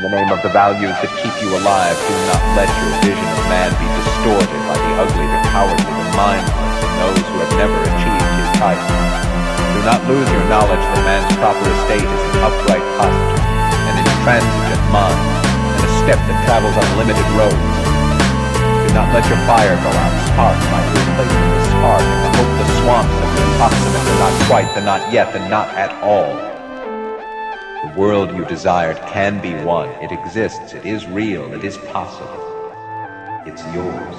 the name of the values that keep you alive, do not let your vision of man be distorted by the ugly, the cowardly, the mindless, and those who have never achieved his title. Do not lose your knowledge that man's proper estate is an upright posture, an intransigent mind, and a step that travels on limited roads. Do not let your fire go out. Spark might replace the spark, and the hopeless swamps of the approximate, the not quite, the not yet, the not at all. The world you desired can be won. It exists. It is real. It is possible. It's yours.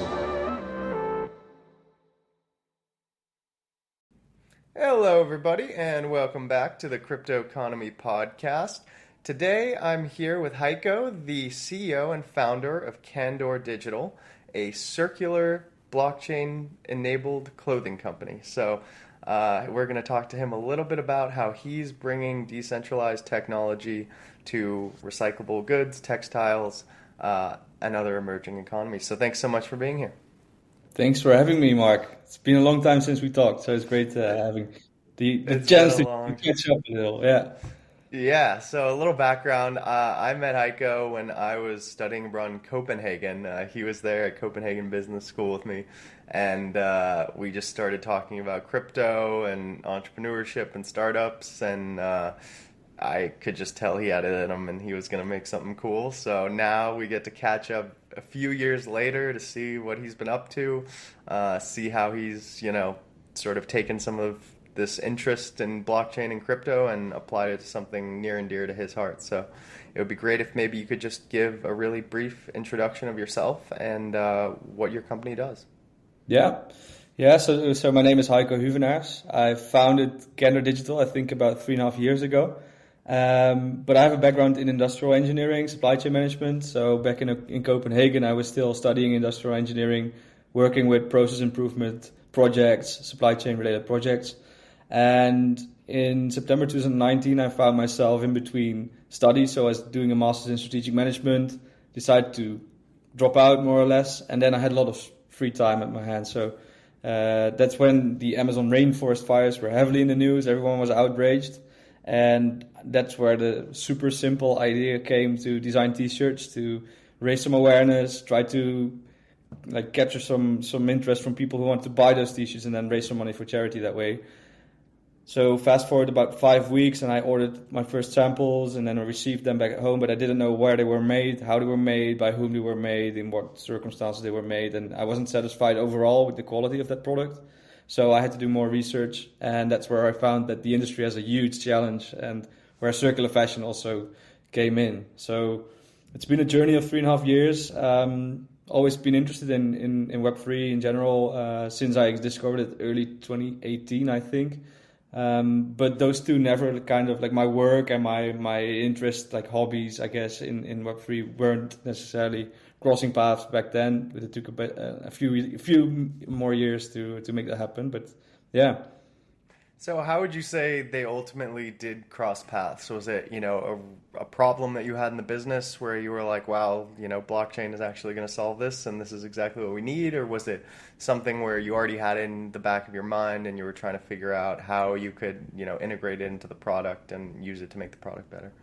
Hello, everybody, and welcome back to the Crypto Economy podcast. Today, I'm here with Haiko, the CEO and founder of Candour.Digital, a circular blockchain-enabled clothing company. So we're going to talk to him a little bit about how he's bringing decentralized technology to recyclable goods, textiles, and other emerging economies. So thanks so much for being here. Thanks for having me, Mark. It's been a long time since we talked, so it's great having the chance to catch up a little. Yeah, so a little background. I met Haiko when I was studying abroad in Copenhagen. He was there at Copenhagen Business School with me, and we just started talking about crypto and entrepreneurship and startups, and I could just tell he had it in him and he was going to make something cool. So now we get to catch up a few years later to see what he's been up to, see how he's, sort of taken some of this interest in blockchain and crypto and applied it to something near and dear to his heart. So it would be great if maybe you could just give a really brief introduction of yourself and what your company does. Yeah. So my name is Haiko Huvenaars. I founded Candour.Digital, I think about 3.5 years ago. But I have a background in industrial engineering, supply chain management. So back in Copenhagen, I was still studying industrial engineering, working with process improvement projects, supply chain related projects. And in September 2019, I found myself in between studies. So I was doing a master's in strategic management, decided to drop out more or less. And then I had a lot of free time at my hands. So that's when the Amazon rainforest fires were heavily in the news. Everyone was outraged. And that's where the super simple idea came to design t-shirts, to raise some awareness, try to capture some interest from people who want to buy those t-shirts and then raise some money for charity that way. So fast forward about 5 weeks and I ordered my first samples and then I received them back at home, but I didn't know where they were made, how they were made, by whom they were made, in what circumstances they were made. And I wasn't satisfied overall with the quality of that product. So I had to do more research, and that's where I found that the industry has a huge challenge and where circular fashion also came in. So it's been a journey of 3.5 years. Always been interested in Web3 in general since I discovered it early 2018, I think. But those two never kind of my work and my interest, hobbies, I guess, in Web3 weren't necessarily crossing paths back then. But it took a few more years to make that happen. But yeah. So how would you say they ultimately did cross paths? Was it, a problem that you had in the business where you were like, wow, blockchain is actually going to solve this and this is exactly what we need? Or was it something where you already had it in the back of your mind and you were trying to figure out how you could, integrate it into the product and use it to make the product better?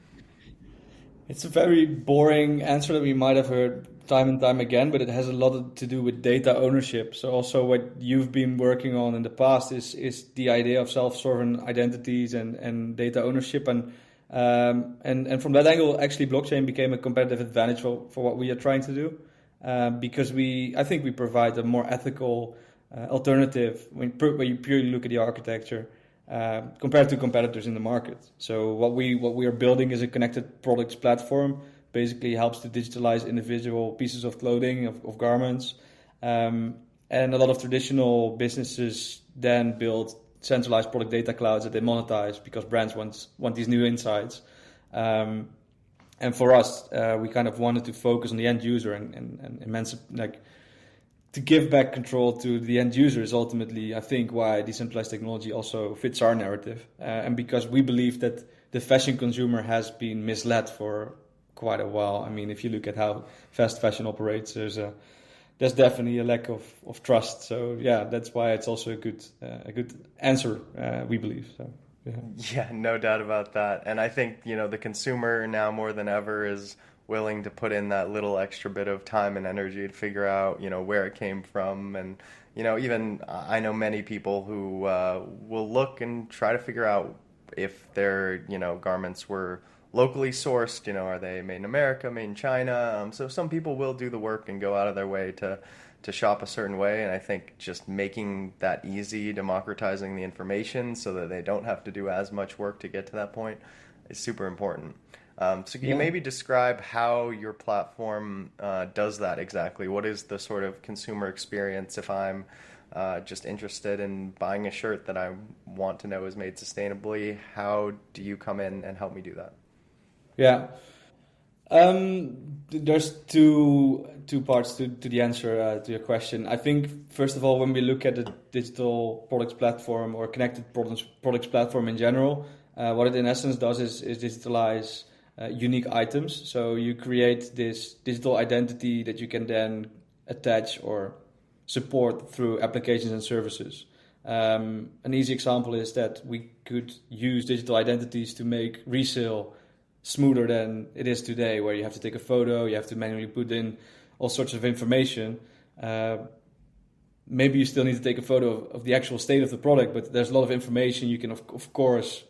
It's a very boring answer that we might have heard time and time again, but it has a lot to do with data ownership. So also what you've been working on in the past is the idea of self-sovereign identities and data ownership. And from that angle, actually, blockchain became a competitive advantage for what we are trying to do, because I think we provide a more ethical alternative when you purely look at the architecture. Compared to competitors in the market. So what we are building is a connected products platform, basically helps to digitalize individual pieces of clothing, of garments. And a lot of traditional businesses then build centralized product data clouds that they monetize because brands want these new insights. And for us, we kind of wanted to focus on the end user and to give back control to the end user is ultimately, I think, why decentralized technology also fits our narrative. And because we believe that the fashion consumer has been misled for quite a while. I mean, if you look at how fast fashion operates, there's definitely a lack of trust. So yeah, that's why it's also a good answer, we believe. So yeah, no doubt about that. And I think, the consumer now more than ever is willing to put in that little extra bit of time and energy to figure out, where it came from. And, even I know many people who will look and try to figure out if their, garments were locally sourced, are they made in America, made in China? So some people will do the work and go out of their way to shop a certain way. And I think just making that easy, democratizing the information so that they don't have to do as much work to get to that point is super important. So can you maybe describe how your platform does that exactly? What is the sort of consumer experience if I'm just interested in buying a shirt that I want to know is made sustainably? How do you come in and help me do that? Yeah. There's two parts to the answer to your question. I think, first of all, when we look at the digital products platform or connected products platform in general, what it in essence does is digitalize unique items. So you create this digital identity that you can then attach or support through applications and services. An easy example is that we could use digital identities to make resale smoother than it is today, where you have to take a photo, you have to manually put in all sorts of information. Maybe you still need to take a photo of the actual state of the product, but there's a lot of information you can, of course,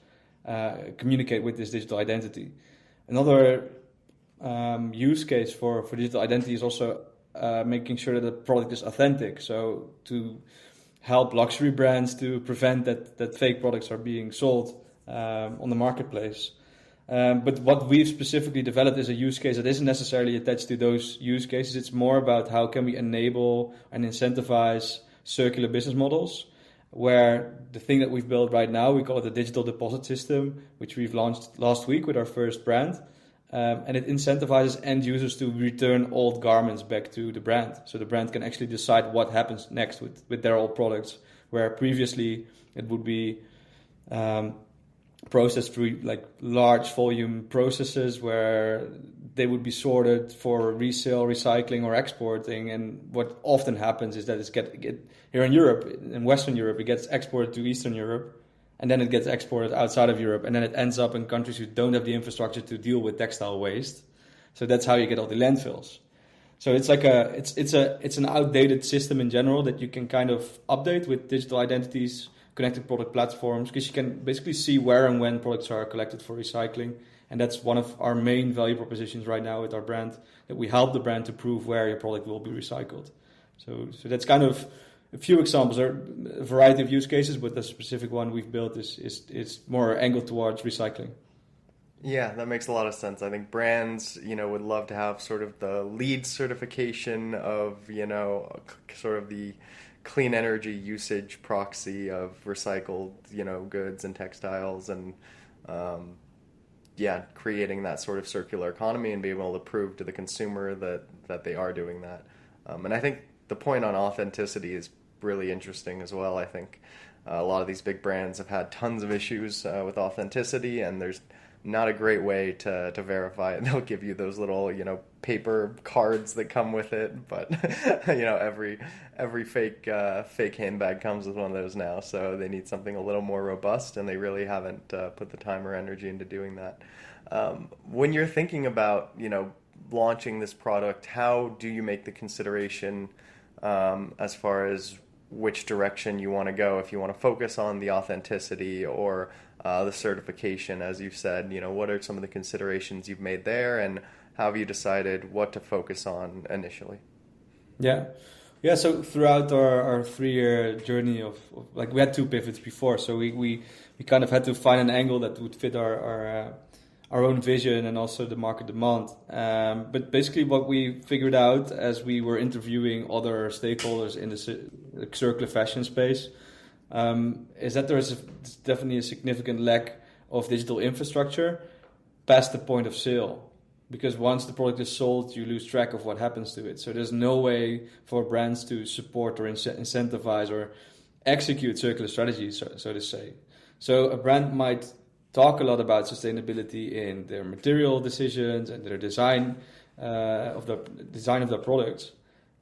communicate with this digital identity. Another use case for digital identity is also making sure that the product is authentic. So to help luxury brands to prevent that fake products are being sold on the marketplace. But what we've specifically developed is a use case that isn't necessarily attached to those use cases. It's more about how can we enable and incentivize circular business models, where the thing that we've built right now, we call it the digital deposit system, which we've launched last week with our first brand. And it incentivizes end users to return old garments back to the brand. So the brand can actually decide what happens next with their old products, where previously it would be processed through like large volume processes where they would be sorted for resale, recycling, or exporting. And what often happens is that it's here in Europe, in Western Europe, it gets exported to Eastern Europe, and then it gets exported outside of Europe, and then it ends up in countries who don't have the infrastructure to deal with textile waste. So that's how you get all the landfills. So it's like it's an outdated system in general that you can kind of update with digital identities, connected product platforms, because you can basically see where and when products are collected for recycling. And that's one of our main value propositions right now with our brand, that we help the brand to prove where your product will be recycled. So that's kind of a few examples. There are a variety of use cases, but the specific one we've built is more angled towards recycling. Yeah, that makes a lot of sense. I think brands, would love to have sort of the LEED certification of, sort of the clean energy usage proxy of recycled, goods and textiles, and creating that sort of circular economy and being able to prove to the consumer that they are doing that. And I think the point on authenticity is really interesting as well. I think a lot of these big brands have had tons of issues with authenticity, and there's not a great way to verify it. They'll give you those little, paper cards that come with it, but every fake handbag comes with one of those now. So they need something a little more robust, and they really haven't put the time or energy into doing that. When you're thinking about, launching this product, how do you make the consideration as far as which direction you want to go? If you want to focus on the authenticity or the certification, as you've said, what are some of the considerations you've made there, and how have you decided what to focus on initially? Yeah. So throughout our 3-year journey of we had 2 pivots before, so we kind of had to find an angle that would fit our own vision and also the market demand. But basically what we figured out as we were interviewing other stakeholders in the circular fashion space is that there's definitely a significant lack of digital infrastructure past the point of sale. Because once the product is sold, you lose track of what happens to it. So there's no way for brands to support or incentivize or execute circular strategies, so to say. So a brand might talk a lot about sustainability in their material decisions and their design of their products,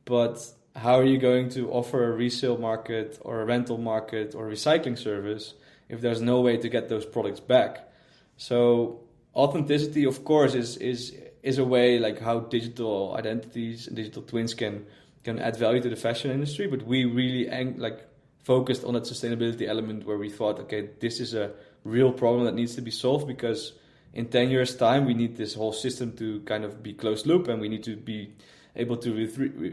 but how are you going to offer a resale market or a rental market or a recycling service if there's no way to get those products back? So authenticity, of course, is is a way like how digital identities and digital twins can add value to the fashion industry. But we really focused on that sustainability element where we thought, okay, this is a real problem that needs to be solved, because in 10 years time we need this whole system to kind of be closed loop, and we need to be able to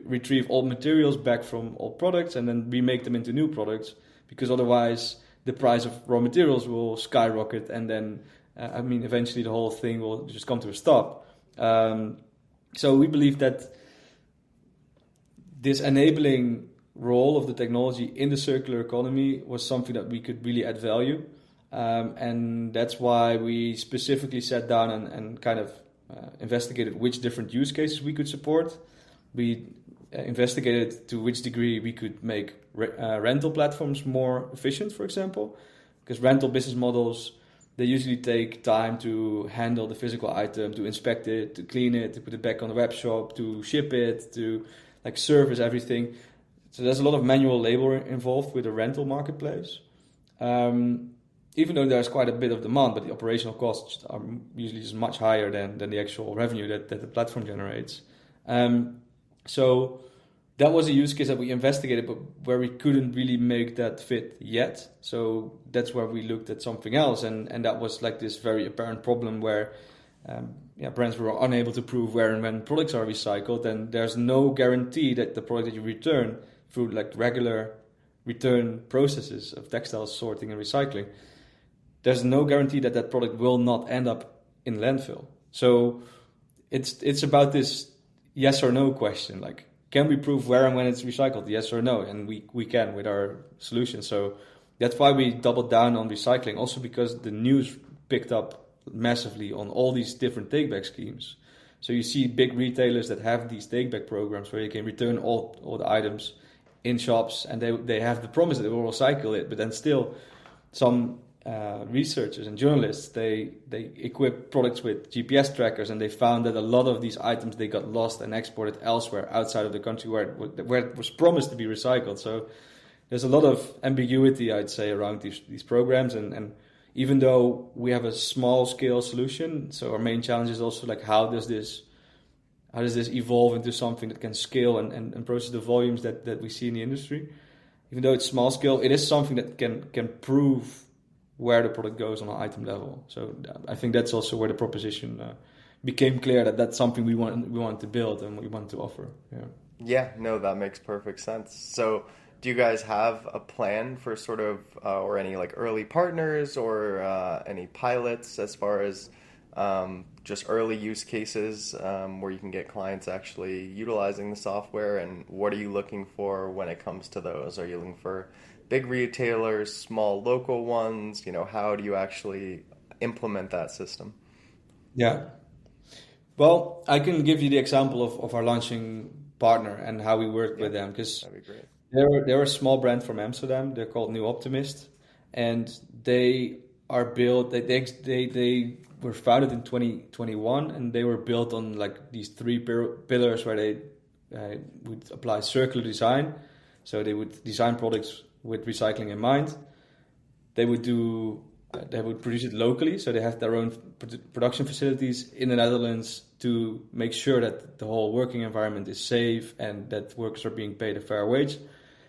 retrieve old materials back from old products and then remake them into new products, because otherwise the price of raw materials will skyrocket, and then eventually the whole thing will just come to a stop. So we believe that this enabling role of the technology in the circular economy was something that we could really add value. And that's why we specifically sat down and kind of investigated which different use cases we could support. We investigated to which degree we could make rental platforms more efficient, for example, because rental business models, they usually take time to handle the physical item, to inspect it, to clean it, to put it back on the web shop, to ship it, to service everything. So there's a lot of manual labor involved with a rental marketplace. Even though there's quite a bit of demand, but the operational costs are usually just much higher than the actual revenue that the platform generates. So that was a use case that we investigated, but where we couldn't really make that fit yet. So that's where we looked at something else, and that was like this very apparent problem where brands were unable to prove where and when products are recycled, and there's no guarantee that the product that you return through like regular return processes of textile sorting and recycling, there's no guarantee that that product will not end up in landfill. So it's about this yes or no question, like, can we prove where and when it's recycled? Yes or no? And we can with our solution. So that's why we doubled down on recycling, also because the news picked up massively on all these different take-back schemes. So you see big retailers that have these take-back programs where you can return all the items in shops, and they have the promise that they will recycle it, but then still some researchers and journalists, they equip products with GPS trackers, and they found that a lot of these items, they got lost and exported elsewhere outside of the country where it was promised to be recycled. So there's a lot of ambiguity, I'd say, around these programs, and even though we have a small scale solution, so our main challenge is also like how does this evolve into something that can scale and process the volumes that we see in the industry. Even though it's small scale, it is something that can prove where the product goes on an item level. So I think that's also where the proposition became clear that that's something we want to build and we want to offer. Yeah, no, that makes perfect sense. So do you guys have a plan for sort of, or any like early partners or any pilots as far as just early use cases where you can get clients actually utilizing the software? And what are you looking for when it comes to those? Are you looking for big retailers, small local ones? How do you actually implement that system? Yeah. Well, I can give you the example of our launching partner and how we work with them, because that'd be great. They're a small brand from Amsterdam. They're called New Optimist, and they are built. They were founded in 2021, and they were built on like these three pillars where they would apply circular design. So they would design products with recycling in mind. They would produce it locally, so they have their own production facilities in the Netherlands to make sure that the whole working environment is safe and that workers are being paid a fair wage.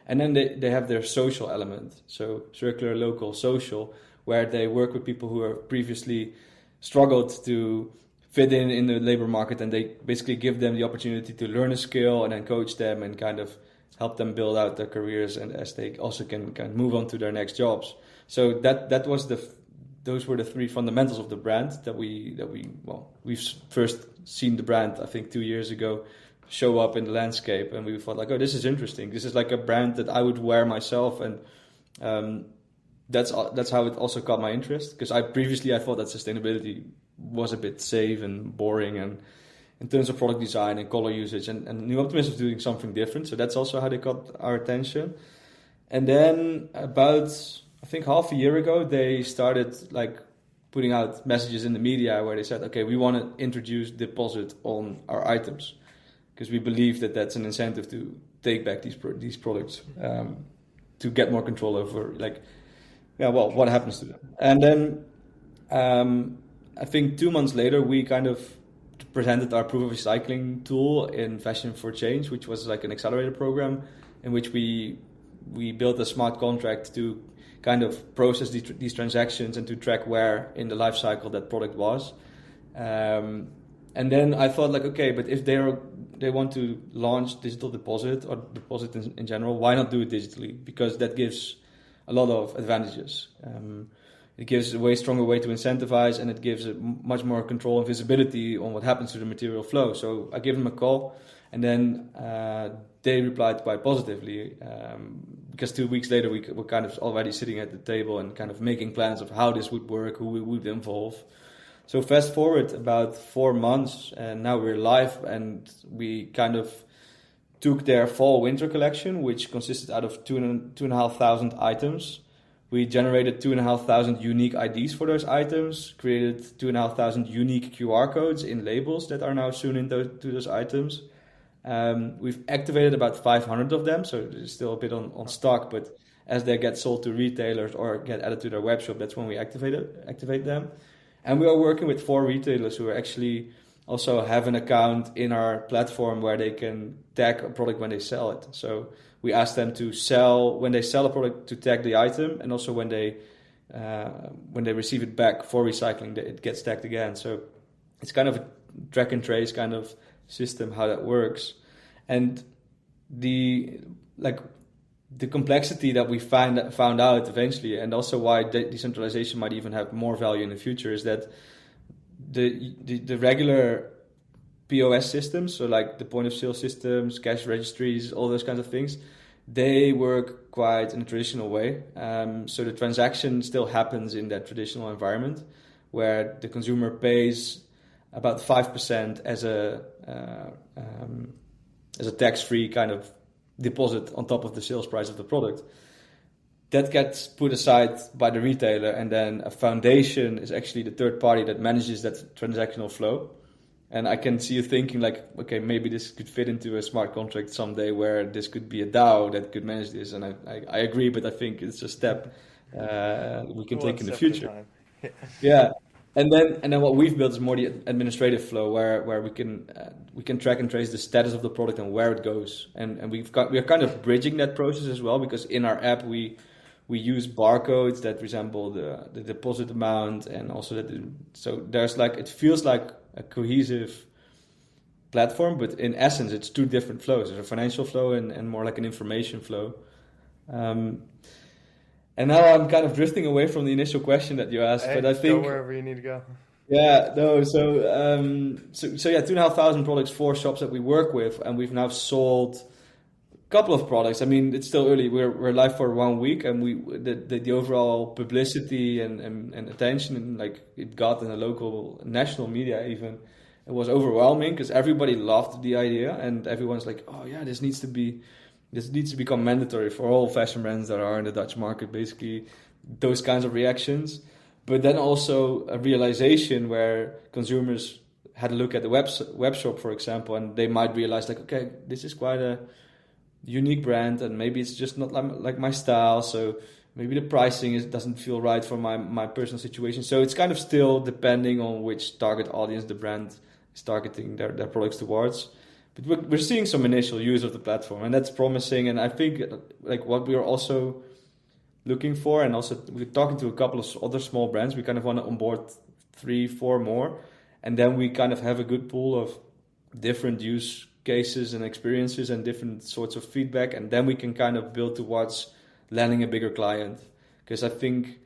And then they have their social element, so circular, local, social, where they work with people who have previously struggled to fit in the labor market, and they basically give them the opportunity to learn a skill and then coach them and kind of help them build out their careers, and as they also can kind of move on to their next jobs. So those were the three fundamentals of the brand that we've first seen the brand, I think 2 years ago, show up in the landscape, and we thought like, oh, this is interesting. This is like a brand that I would wear myself, and that's how it also caught my interest, because I thought that sustainability was a bit safe and boring, and in terms of product design and color usage, and New Optimist was doing something different. So that's also how they got our attention. And then about, I think half a year ago, they started like putting out messages in the media where they said, okay, we want to introduce deposit on our items, because we believe that that's an incentive to take back these products, to get more control over what happens to them. And then I think 2 months later, we kind of presented our proof of recycling tool in Fashion for Change, which was like an accelerator program in which we built a smart contract to kind of process these transactions and to track where in the life cycle that product was. And then I thought like, okay, but if they want to launch digital deposit or deposit in general, why not do it digitally? Because that gives a lot of advantages. It gives a way stronger way to incentivize, and it gives a much more control and visibility on what happens to the material flow. So I gave them a call, and then they replied quite positively, because 2 weeks later we were kind of already sitting at the table and kind of making plans of how this would work, who we would involve. So fast forward about 4 months, and now we're live, and we kind of took their fall-winter collection, which consisted out of 2,500 items. We generated 2,500 unique IDs for those items, created 2,500 unique QR codes in labels that are now sewn to those items. We've activated about 500 of them, so there's still a bit on stock, but as they get sold to retailers or get added to their web shop, that's when we activate them. And we are working with 4 retailers who are actually also have an account in our platform where they can tag a product when they sell it. So we ask them to when they sell a product, to tag the item, and also when they receive it back for recycling, it gets tagged again. So it's kind of a track and trace kind of system how that works. And the complexity that we found out eventually, and also why decentralization might even have more value in the future, is that the regular POS systems, so like the point of sale systems, cash registries, all those kinds of things, they work quite in a traditional way. So the transaction still happens in that traditional environment, where the consumer pays about 5% as a tax-free kind of deposit on top of the sales price of the product. That gets put aside by the retailer, and then a foundation is actually the third party that manages that transactional flow. And I can see you thinking like, okay, maybe this could fit into a smart contract someday where this could be a DAO that could manage this. And I agree, but I think it's a step we can take in the future. Yeah. And then what we've built is more the administrative flow where we can track and trace the status of the product and where it goes. And we are kind of bridging that process as well, because in our app we use barcodes that resemble the deposit amount, and also so there's like, it feels like a cohesive platform, but in essence it's 2 different flows. There's a financial flow and more like an information flow. And now I'm kind of drifting away from the initial question that you asked, but I think go wherever you need to go. Yeah, no. So yeah, 2,500 products, 4 shops that we work with, and we've now sold a couple of products. I mean, it's still early. We're live for 1 week, and the overall publicity and attention and like it got in the local national media even, it was overwhelming because everybody loved the idea, and everyone's like, oh yeah, this needs to become mandatory for all fashion brands that are in the Dutch market, basically those kinds of reactions. But then also a realization where consumers had a look at the web shop, for example, and they might realize like, okay, this is quite a unique brand, and maybe it's just not like my style, so maybe the pricing doesn't feel right for my personal situation. So it's kind of still depending on which target audience the brand is targeting their products towards. But we're seeing some initial use of the platform, and that's promising. And I think like what we are also looking for, and also we're talking to a couple of other small brands. We kind of want to onboard 3-4 more, and then we kind of have a good pool of different use cases and experiences and different sorts of feedback, and then we can kind of build towards landing a bigger client. Because I think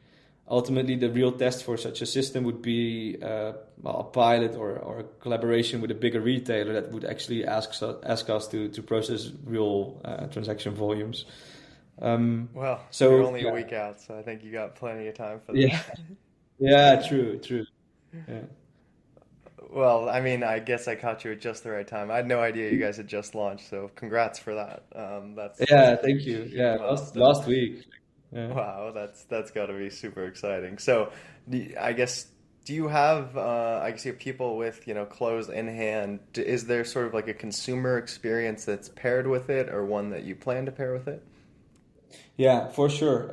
ultimately the real test for such a system would be a pilot or a collaboration with a bigger retailer that would actually ask us to process real transaction volumes. Well, so you're only a week out, so I think you got plenty of time for that. Yeah, true. Yeah. Well, I mean, I guess I caught you at just the right time. I had no idea you guys had just launched, so congrats for that. Thank you. Yeah, last week. Yeah. Wow, that's got to be super exciting. So, I guess, do you have, you have people with, clothes in hand. Is there sort of like a consumer experience that's paired with it, or one that you plan to pair with it? Yeah, for sure.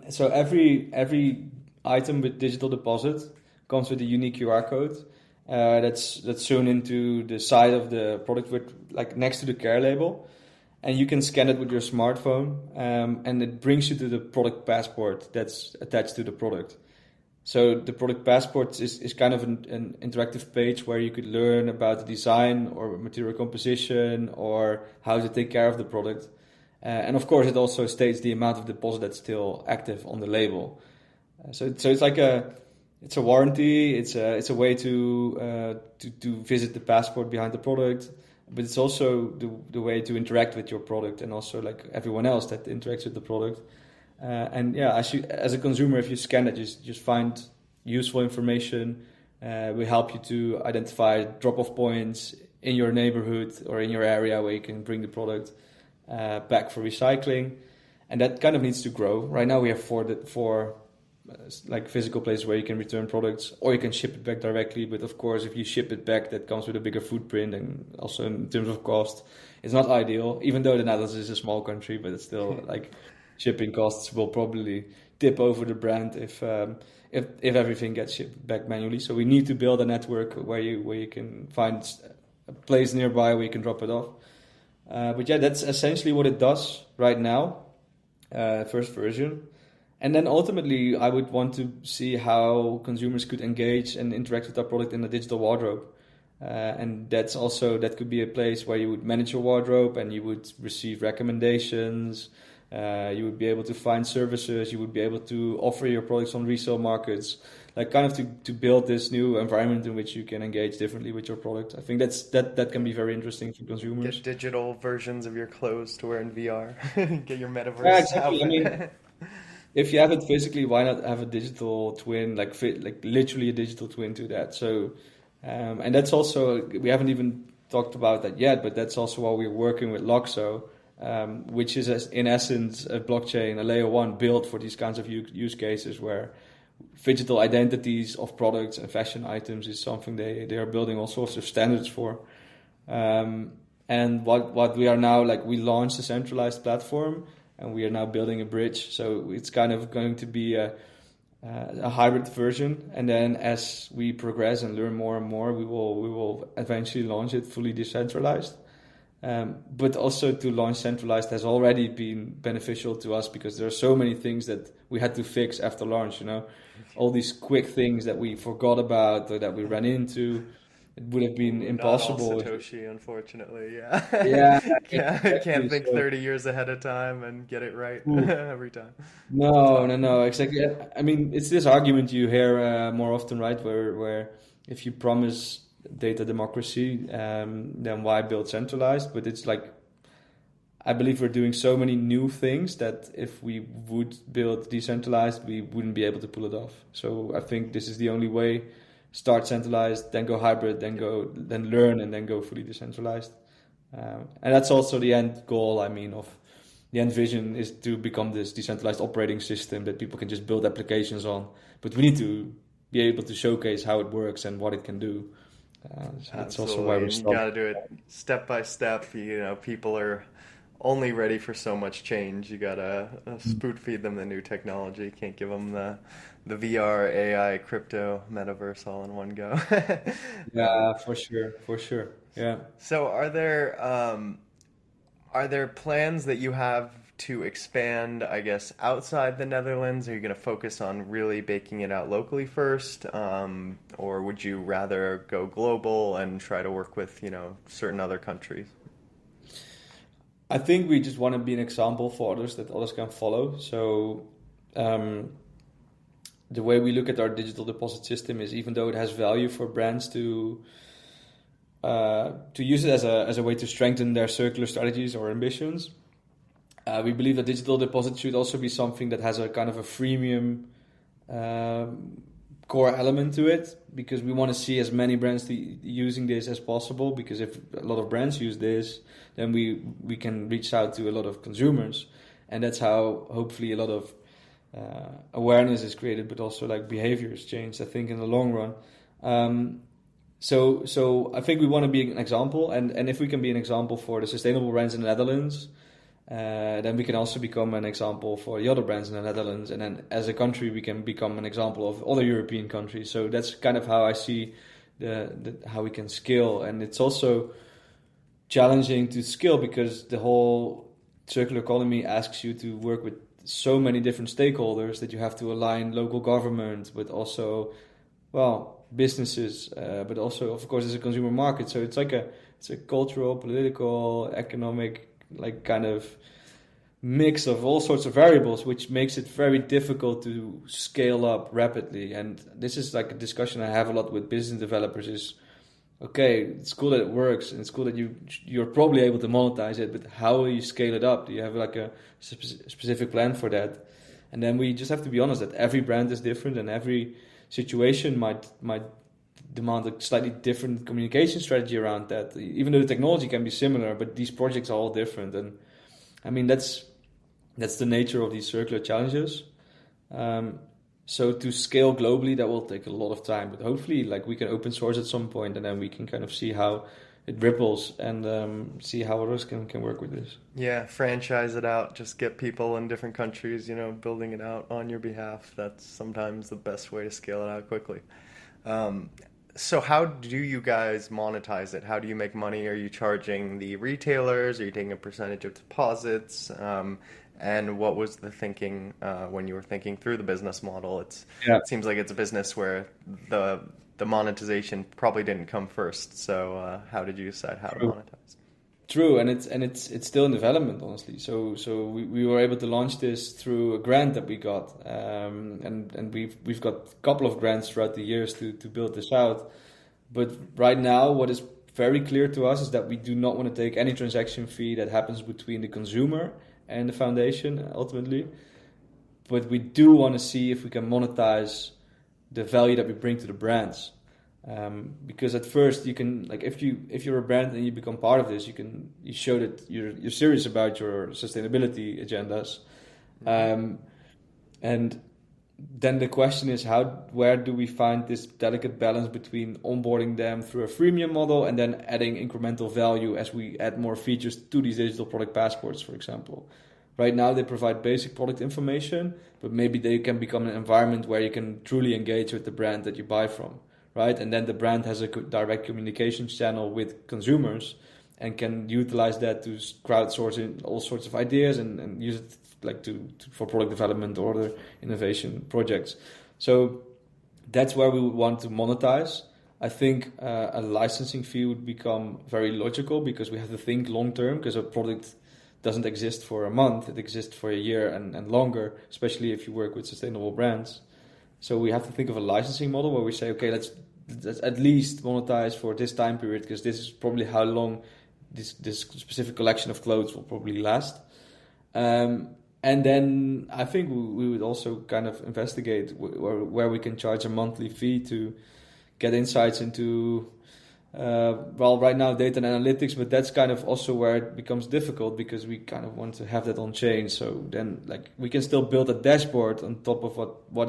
So every item with digital deposit comes with a unique QR code, that's sewn into the side of the product with like next to the care label, and you can scan it with your smartphone, and it brings you to the product passport that's attached to the product. So the product passport is kind of an interactive page where you could learn about the design or material composition or how to take care of the product. And of course, it also states the amount of deposit that's still active on the label. So it's like it's a warranty. It's a way to visit the passport behind the product, but it's also the way to interact with your product and also like everyone else that interacts with the product. And yeah, as a consumer, if you scan it, just find useful information. We help you to identify drop-off points in your neighborhood or in your area where you can bring the product back for recycling, and that kind of needs to grow. Right now, we have four like physical places where you can return products, or you can ship it back directly. But of course, if you ship it back, that comes with a bigger footprint, and also in terms of cost, it's not ideal. Even though the Netherlands is a small country, but it's still like. Shipping costs will probably tip over the brand if everything gets shipped back manually. So we need to build a network where you can find a place nearby where you can drop it off. But yeah, that's essentially what it does right now, first version. And then ultimately, I would want to see how consumers could engage and interact with our product in a digital wardrobe. And that could be a place where you would manage your wardrobe and you would receive recommendations. You would be able to find services. You would be able to offer your products on resale markets, like kind of to build this new environment in which you can engage differently with your product. I think that can be very interesting for consumers. Get digital versions of your clothes to wear in VR. Get your metaverse. Yeah, exactly. I mean, if you have it physically, why not have a digital twin, like literally a digital twin to that? So, and that's also, we haven't even talked about that yet, but that's also why we're working with Loxo. Which is in essence a blockchain, a layer 1 built for these kinds of use cases where digital identities of products and fashion items is something they are building all sorts of standards for. And what we are now, like, we launched a centralized platform and we are now building a bridge. So it's kind of going to be a hybrid version. And then as we progress and learn more and more, we will eventually launch it fully decentralized. But also to launch centralized has already been beneficial to us because there are so many things that we had to fix after launch, all these quick things that we forgot about or that we ran into. It would have been impossible. Not all Satoshi, unfortunately, yeah. Yeah. Can't think 30 years ahead of time and get it right every time. No, exactly. I mean, it's this argument you hear more often, right? Where if you promise data democracy, then why build centralized? But it's like, I believe we're doing so many new things that if we would build decentralized, we wouldn't be able to pull it off. So I think this is the only way. Start centralized, then go hybrid, then learn, and then go fully decentralized. And that's also the end goal. I mean, of the end vision is to become this decentralized operating system that people can just build applications on. But we need to be able to showcase how it works and what it can do. So that's also why we you got to do it step by step. People are only ready for so much change. You got to spoon feed them the new technology. Can't give them the VR, AI, crypto, metaverse all in one go. Yeah, for sure. Yeah. So are there plans that you have to expand, I guess, outside the Netherlands? Are you going to focus on really baking it out locally first? Or would you rather go global and try to work with, certain other countries? I think we just want to be an example for others that others can follow. So the way we look at our digital deposit system is, even though it has value for brands to use it as a way to strengthen their circular strategies or ambitions, we believe that digital deposit should also be something that has a kind of a freemium core element to it, because we want to see as many brands using this as possible, because if a lot of brands use this, then we can reach out to a lot of consumers, and that's how hopefully a lot of awareness is created, but also like behaviors change, I think, in the long run. So I think we want to be an example, and if we can be an example for the sustainable brands in the Netherlands, then we can also become an example for the other brands in the Netherlands, and then as a country we can become an example of other European countries. So that's kind of how I see how we can scale. And it's also challenging to scale because the whole circular economy asks you to work with so many different stakeholders that you have to align local government, but also, well, businesses, but also, of course, as a consumer market. So it's like it's a cultural, political, economic, like kind of mix of all sorts of variables, which makes it very difficult to scale up rapidly. And this is like a discussion I have a lot with business developers is, okay, it's cool that it works and it's cool that you're probably able to monetize it, but how will you scale it up? Do you have like a specific plan for that? And then we just have to be honest that every brand is different and every situation might demand a slightly different communication strategy around that, even though the technology can be similar, but these projects are all different. And I mean, that's the nature of these circular challenges. So to scale globally, that will take a lot of time, but hopefully like we can open source at some point and then we can kind of see how it ripples and see how others can work with this. Yeah, franchise it out, just get people in different countries, building it out on your behalf. That's sometimes the best way to scale it out quickly. So how do you guys monetize it? How do you make money? Are you charging the retailers? Are you taking a percentage of deposits? And what was the thinking when you were thinking through the business model? It seems like it's a business where the monetization probably didn't come first. So how did you decide how to monetize? True, and it's still in development, honestly. So we were able to launch this through a grant that we got, and we've got a couple of grants throughout the years to build this out. But right now, what is very clear to us is that we do not want to take any transaction fee that happens between the consumer and the foundation ultimately. But we do want to see if we can monetize the value that we bring to the brands. Because at first you can, like, if you're a brand and you become part of this, you show that you're serious about your sustainability agendas, and then the question is where do we find this delicate balance between onboarding them through a freemium model and then adding incremental value as we add more features to these digital product passports, for example. Right now they provide basic product information, but maybe they can become an environment where you can truly engage with the brand that you buy from. Right, and then the brand has a direct communication channel with consumers and can utilize that to crowdsource all sorts of ideas and use it like for product development or other innovation projects. So that's where we would want to monetize. I think a licensing fee would become very logical because we have to think long term, because a product doesn't exist for a month, it exists for a year and longer, especially if you work with sustainable brands. So we have to think of a licensing model where we say, okay, let's at least monetize for this time period, because this is probably how long this specific collection of clothes will probably last. And then I think we would also kind of investigate where we can charge a monthly fee to get insights into, right now data and analytics, but that's kind of also where it becomes difficult because we kind of want to have that on chain. So then like we can still build a dashboard on top of what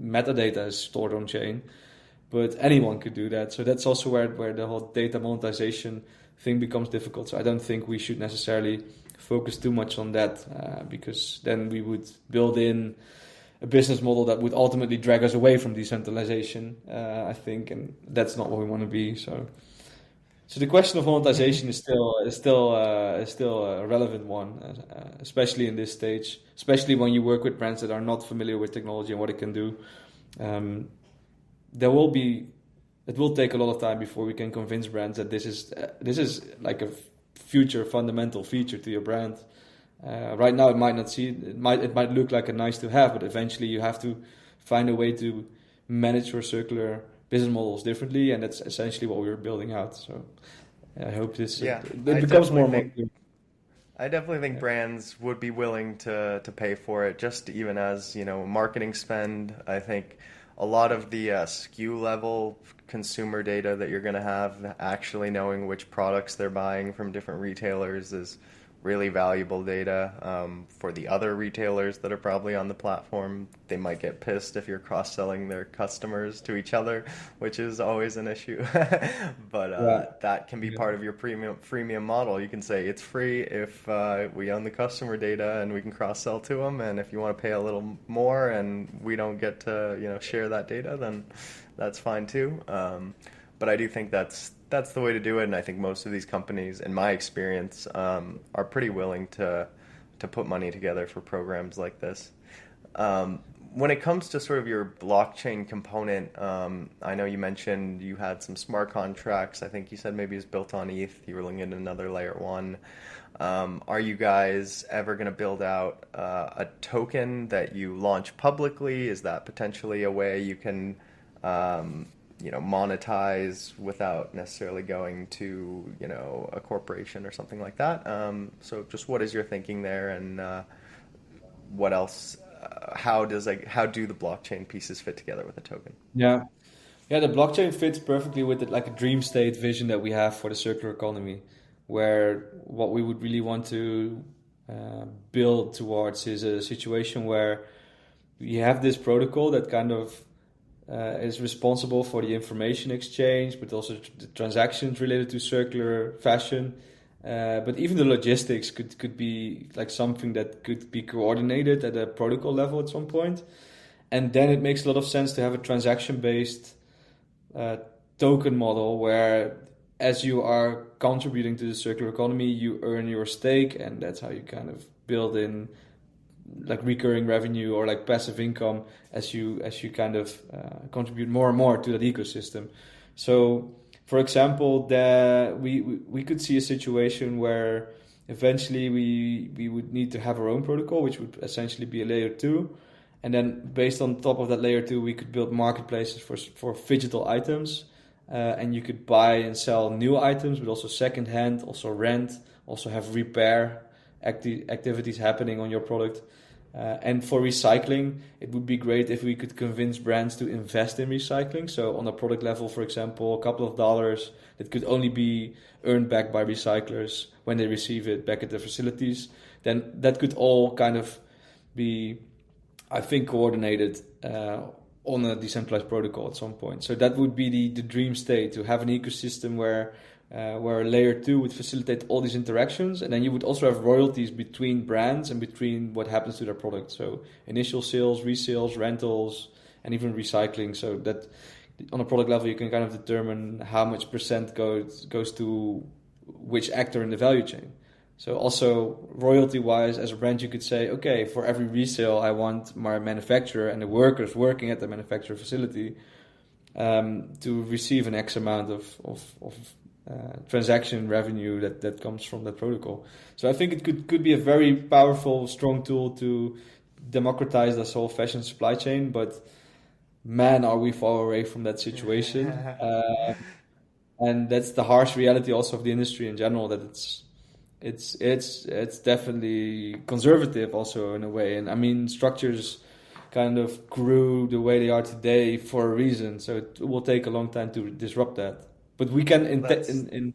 metadata is stored on chain, but anyone could do that. So that's also where the whole data monetization thing becomes difficult. So I don't think we should necessarily focus too much on that because then we would build in a business model that would ultimately drag us away from decentralization, I think, and that's not what we want to be. So the question of monetization is still a relevant one, especially in this stage, especially when you work with brands that are not familiar with technology and what it can do. It will take a lot of time before we can convince brands that this is like a future fundamental feature to your brand. Right now, it might look like a nice to have, but eventually you have to find a way to manage your circular business models differently, and that's essentially what we're building out. So I hope this becomes more. I definitely think brands would be willing to pay for it, just even as marketing spend. I think a lot of the SKU level consumer data that you're going to have, actually knowing which products they're buying from different retailers, is really valuable data for the other retailers that are probably on the platform. They might get pissed if you're cross-selling their customers to each other, which is always an issue. But Yeah. that can be Yeah. part of your freemium model. You can say it's free if we own the customer data and we can cross-sell to them. And if you want to pay a little more and we don't get to share that data, then that's fine too. But I do think that's the way to do it, and I think most of these companies, in my experience, are pretty willing to put money together for programs like this. When it comes to sort of your blockchain component, I know you mentioned you had some smart contracts. I think you said maybe it's built on ETH. You were looking at another layer one. Are you guys ever going to build out a token that you launch publicly? Is that potentially a way you can monetize without necessarily going to, a corporation or something like that? So just what is your thinking there, and what else? How do the blockchain pieces fit together with a token? Yeah. Yeah, the blockchain fits perfectly with like a dream state vision that we have for the circular economy, where what we would really want to build towards is a situation where we have this protocol that kind of is responsible for the information exchange, but also the transactions related to circular fashion. But even the logistics could be like something that could be coordinated at a protocol level at some point. And then it makes a lot of sense to have a transaction-based token model where, as you are contributing to the circular economy, you earn your stake, and that's how you kind of build in like recurring revenue or like passive income as you kind of contribute more and more to that ecosystem. So, for example, we could see a situation where eventually we would need to have our own protocol, which would essentially be a layer 2. And then based on top of that layer 2, we could build marketplaces for phygital items. And you could buy and sell new items, but also secondhand, also rent, also have repair activities happening on your product. And for recycling, it would be great if we could convince brands to invest in recycling. So on a product level, for example, a couple of dollars that could only be earned back by recyclers when they receive it back at the facilities. Then that could all kind of be, I think, coordinated on a decentralized protocol at some point. So that would be the dream state, to have an ecosystem where layer 2 would facilitate all these interactions, and then you would also have royalties between brands and between what happens to their product. So initial sales, resales, rentals, and even recycling. So that on a product level, you can kind of determine how much percent goes to which actor in the value chain. So also royalty-wise, as a brand, you could say, okay, for every resale, I want my manufacturer and the workers working at the manufacturer facility to receive an X amount of transaction revenue that comes from that protocol. So I think it could be a very powerful, strong tool to democratize this whole fashion supply chain. But man, are we far away from that situation. And that's the harsh reality also of the industry in general, that it's definitely conservative also in a way. And I mean, structures kind of grew the way they are today for a reason. So it will take a long time to disrupt that. But we can,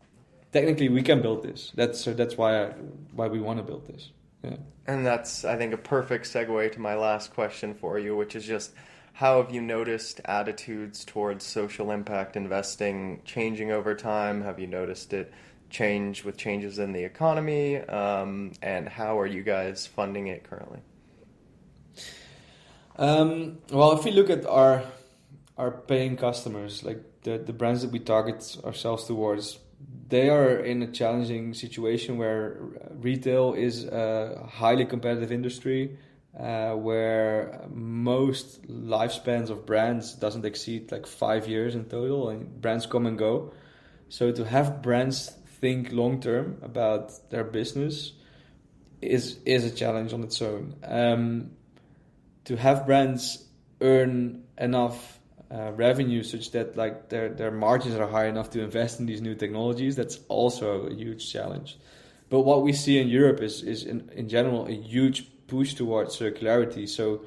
technically, we can build this. That's why we want to build this. Yeah. And that's, I think, a perfect segue to my last question for you, which is just, how have you noticed attitudes towards social impact investing changing over time? Have you noticed it change with changes in the economy? And how are you guys funding it currently? Well, if we look at our paying customers, like the brands that we target ourselves towards, they are in a challenging situation where retail is a highly competitive industry, where most lifespans of brands doesn't exceed like 5 years in total, and brands come and go. So to have brands think long term about their business is a challenge on its own. To have brands earn enough revenue such that like their margins are high enough to invest in these new technologies, that's also a huge challenge. But what we see in Europe is in general a huge push towards circularity. So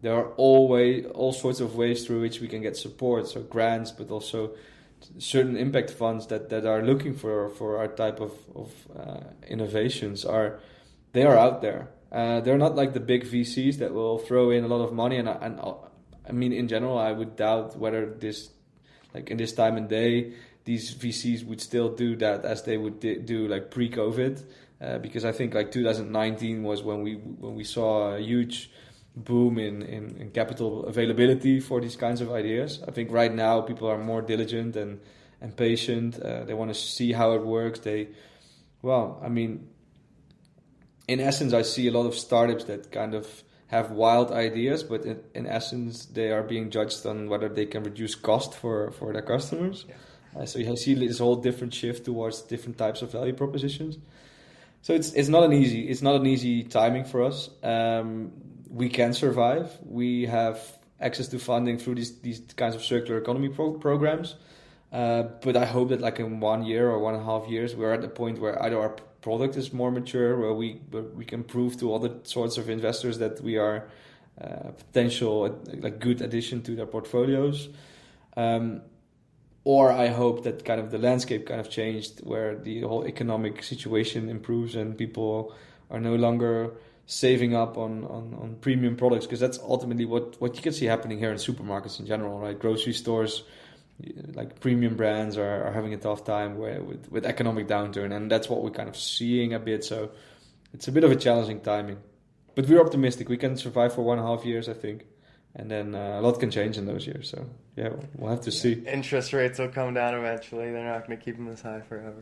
there are all sorts of ways through which we can get support, so grants, but also certain impact funds that are looking for our type of innovations they are out there. They're not like the big VCs that will throw in a lot of money, and I mean, in general, I would doubt whether this, like in this time and day, these VCs would still do that as they would do like pre-COVID, because I think like 2019 was when we saw a huge boom in capital availability for these kinds of ideas. I think right now people are more diligent and patient. They want to see how it works. In essence, I see a lot of startups that kind of have wild ideas, but in essence, they are being judged on whether they can reduce cost for their customers. Yeah. So you see this whole different shift towards different types of value propositions. So it's not an easy timing for us. We can survive. We have access to funding through these kinds of circular economy programs. But I hope that like in 1 year or 1.5 years, we're at the point where either our product is more mature, where we can prove to other sorts of investors that we are potential like good addition to their portfolios. Or I hope that kind of the landscape kind of changed, where the whole economic situation improves and people are no longer saving up on premium products, because that's ultimately what you can see happening here in supermarkets in general, right? Grocery stores, like premium brands are having a tough time with economic downturn, and that's what we're kind of seeing a bit. So it's a bit of a challenging timing, but we're optimistic. We can survive for 1.5 years, I think, and then a lot can change in those years. So yeah, we'll have to see. Interest rates will come down eventually. They're not going to keep them this high forever.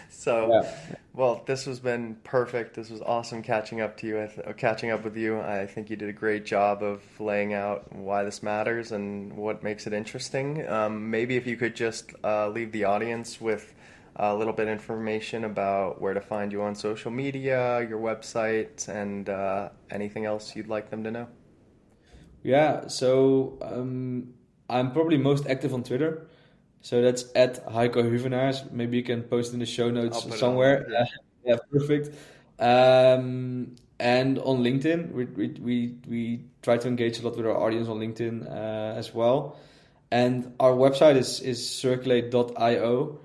So, well, this has been perfect. This was awesome catching up with you. I think you did a great job of laying out why this matters and what makes it interesting. Maybe if you could just leave the audience with a little bit of information about where to find you on social media, your website, and anything else you'd like them to know. Yeah, so I'm probably most active on Twitter. So that's at Haiko Huvenaars. Maybe you can post in the show notes somewhere. Yeah, perfect. And on LinkedIn, we try to engage a lot with our audience on LinkedIn as well. And our website is circulate.io.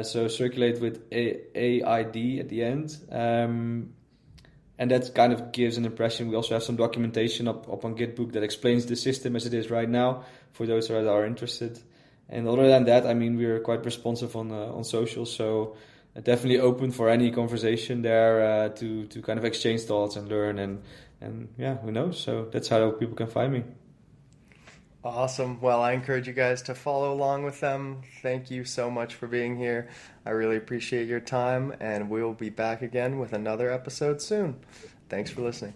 So circulate with AID at the end. And that kind of gives an impression. We also have some documentation up on Gitbook that explains the system as it is right now for those that are interested. And other than that, I mean, we're quite responsive on social, so definitely open for any conversation there to kind of exchange thoughts and learn and yeah, who knows? So that's how people can find me. Awesome. Well, I encourage you guys to follow along with them. Thank you so much for being here. I really appreciate your time, and we'll be back again with another episode soon. Thanks for listening.